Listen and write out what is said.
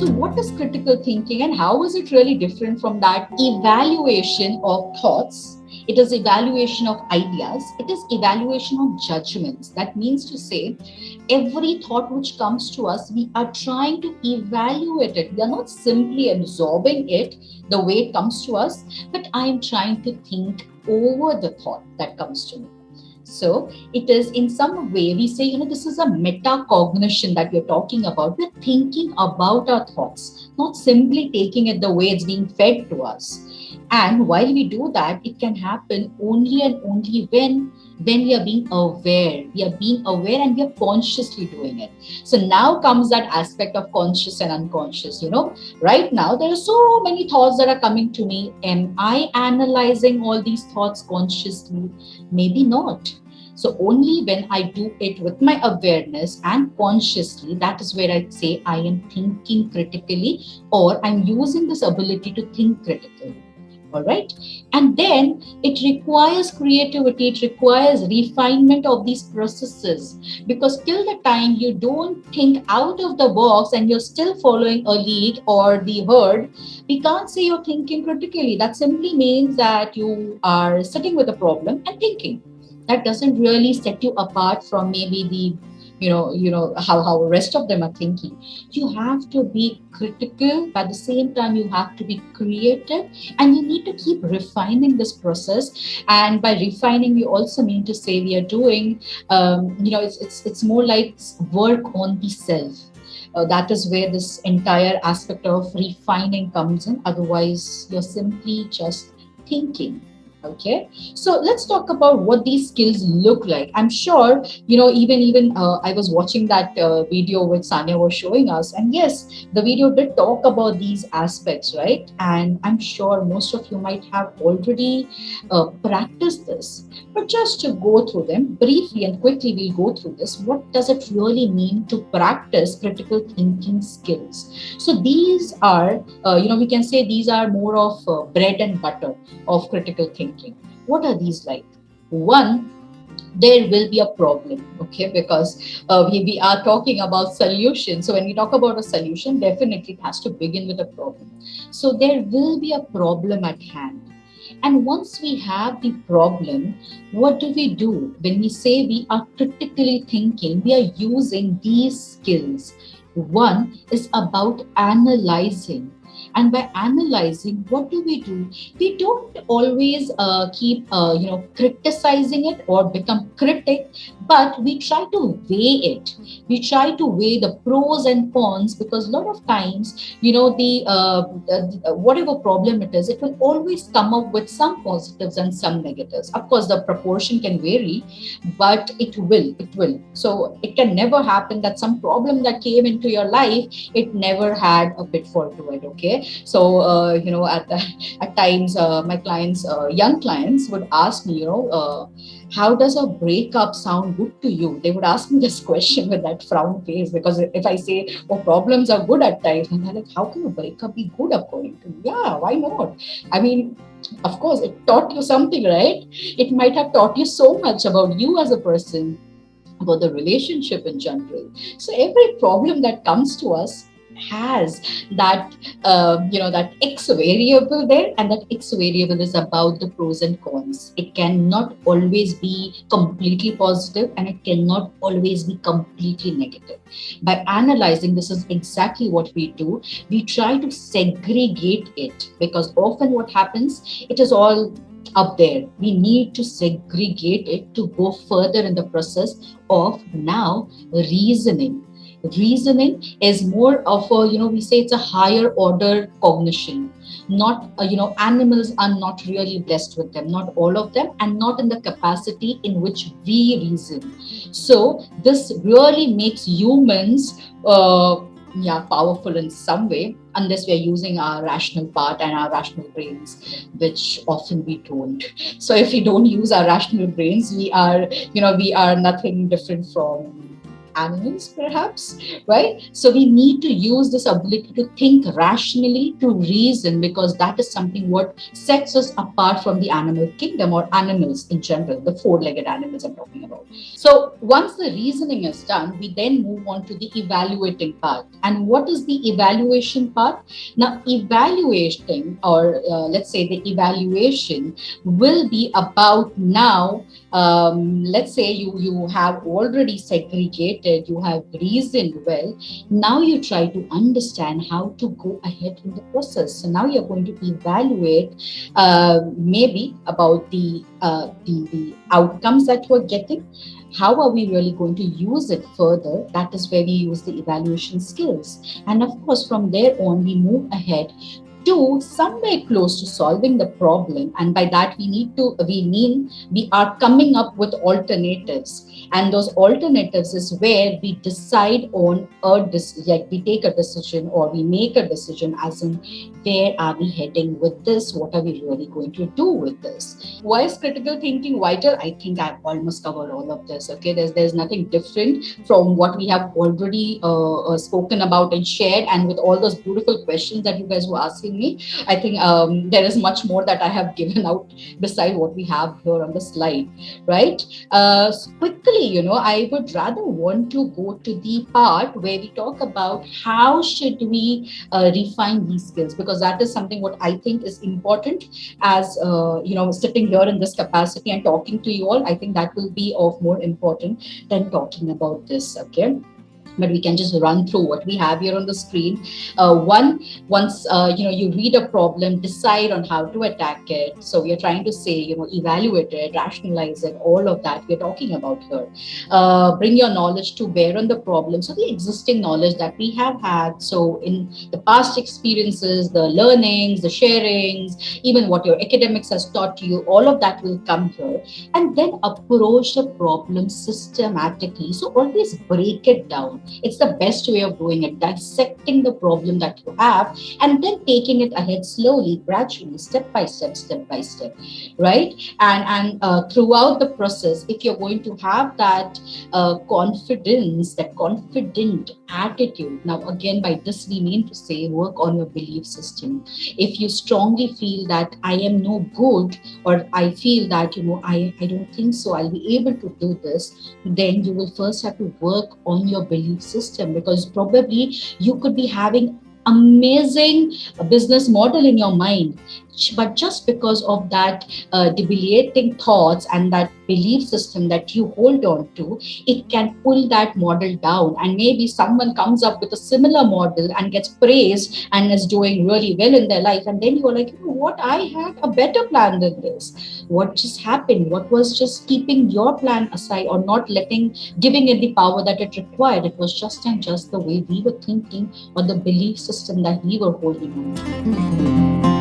So what is critical thinking and how is it really different from that evaluation of thoughts? It is evaluation of ideas. It is evaluation of judgments. That means to say, every thought which comes to us, we are trying to evaluate it. We are not simply absorbing it the way it comes to us, but I am trying to think over the thought that comes to me. So it is in some way we say, this is a metacognition that we're talking about. We're thinking about our thoughts, not simply taking it the way it's being fed to us. And while we do that, it can happen only and only when we are being aware. We are being aware and we are consciously doing it. So now comes that aspect of conscious and unconscious. Right now there are so many thoughts that are coming to me. Am I analyzing all these thoughts consciously? Maybe not. So only when I do it with my awareness and consciously, that is where I say I am thinking critically, or I'm using this ability to think critically. All right. And then it requires creativity, it requires refinement of these processes, because till the time you don't think out of the box and you're still following a lead or the herd, we can't say you're thinking critically. That simply means that you are sitting with a problem and thinking. That doesn't really set you apart from maybe the how the rest of them are thinking. You have to be critical, but at the same time you have to be creative, and you need to keep refining this process. And by refining, we also mean to say we are doing it's more like work on the self. That is where this entire aspect of refining comes in. Otherwise you're simply just thinking. Okay, so let's talk about what these skills look like. I'm sure, even I was watching that video which Sanya was showing us. And yes, the video did talk about these aspects, right? And I'm sure most of you might have already practiced this. But just to go through them briefly and quickly, we'll go through this. What does it really mean to practice critical thinking skills? So these are, we can say these are more of bread and butter of critical thinking. What are these like? One, there will be a problem, okay, because we are talking about solution. So when we talk about a solution, definitely it has to begin with a problem. So there will be a problem at hand. And once we have the problem, what do? When we say we are critically thinking, we are using these skills. One is about analyzing. And by analyzing, what do? We don't always keep, criticizing it or become critic, but we try to weigh it. We try to weigh the pros and cons, because a lot of times, whatever problem it is, it will always come up with some positives and some negatives. Of course, the proportion can vary, but it will. So it can never happen that some problem that came into your life, it never had a pitfall to it. Okay, so at times my clients, young clients, would ask me, how does a breakup sound good to you? They would ask me this question with that frown face, because if I say, oh, problems are good at times, and they're like, how can a breakup be good according to you? Yeah, why not? I mean, of course, it taught you something, right? It might have taught you so much about you as a person, about the relationship in general. So every problem that comes to us has that that X variable there, and that X variable is about the pros and cons. It cannot always be completely positive, and it cannot always be completely negative. By analyzing, this is exactly what we do. We try to segregate it, because often what happens, it is all up there. We need to segregate it to go further in the process of now reasoning. Reasoning is more of a, we say it's a higher order cognition. Not, animals are not really blessed with them, not all of them, and not in the capacity in which we reason. So this really makes humans, powerful in some way, unless we are using our rational part and our rational brains, which often we don't. So if we don't use our rational brains, we are nothing different from animals, perhaps, right? So we need to use this ability to think rationally, to reason, because that is something what sets us apart from the animal kingdom or animals in general, the four-legged animals I'm talking about. So once the reasoning is done, we then move on to the evaluating part. And what is the evaluation part? Now, evaluating, or let's say the evaluation, will be about now. Let's say you have already segregated, you have reasoned well. Now you try to understand how to go ahead in the process. So now you're going to evaluate maybe about the outcomes that you're getting. How are we really going to use it further? That is where we use the evaluation skills. And of course, from there on, we move ahead to somewhere close to solving the problem. And by that, we mean we are coming up with alternatives. And those alternatives is where we decide on like we take a decision or we make a decision, as in where are we heading with this? What are we really going to do with this? Why is critical thinking vital? I think I've almost covered all of this. Okay, there's nothing different from what we have already spoken about and shared, and with all those beautiful questions that you guys were asking me, I think there is much more that I have given out beside what we have here on the slide, right? So quickly, I would rather want to go to the part where we talk about how should we refine these skills, because that is something what I think is important as sitting here in this capacity and talking to you all. I think that will be of more important than talking about this. Okay, but we can just run through what we have here on the screen. Once you read a problem, decide on how to attack it. So we are trying to say, evaluate it, rationalize it, all of that we're talking about here. Bring your knowledge to bear on the problem. So the existing knowledge that we have had, so in the past experiences, the learnings, the sharings, even what your academics has taught you, all of that will come here. And then approach the problem systematically. So always break it down. It's the best way of doing it, dissecting the problem that you have and then taking it ahead slowly, gradually, step by step, right? And throughout the process, if you're going to have that confidence, that confident attitude. Now, again, by this we mean to say work on your belief system. If you strongly feel that I am no good, or I feel that, I don't think so, I'll be able to do this, then you will first have to work on your belief system, because probably you could be having amazing business model in your mind, but just because of that debilitating thoughts and that belief system that you hold on to, it can pull that model down. And maybe someone comes up with a similar model and gets praised and is doing really well in their life, and then you're like, what, I had a better plan than this. What just happened? What was just keeping your plan aside, or not giving it the power that it required? It was just and just the way we were thinking, or the belief system that we were holding on to.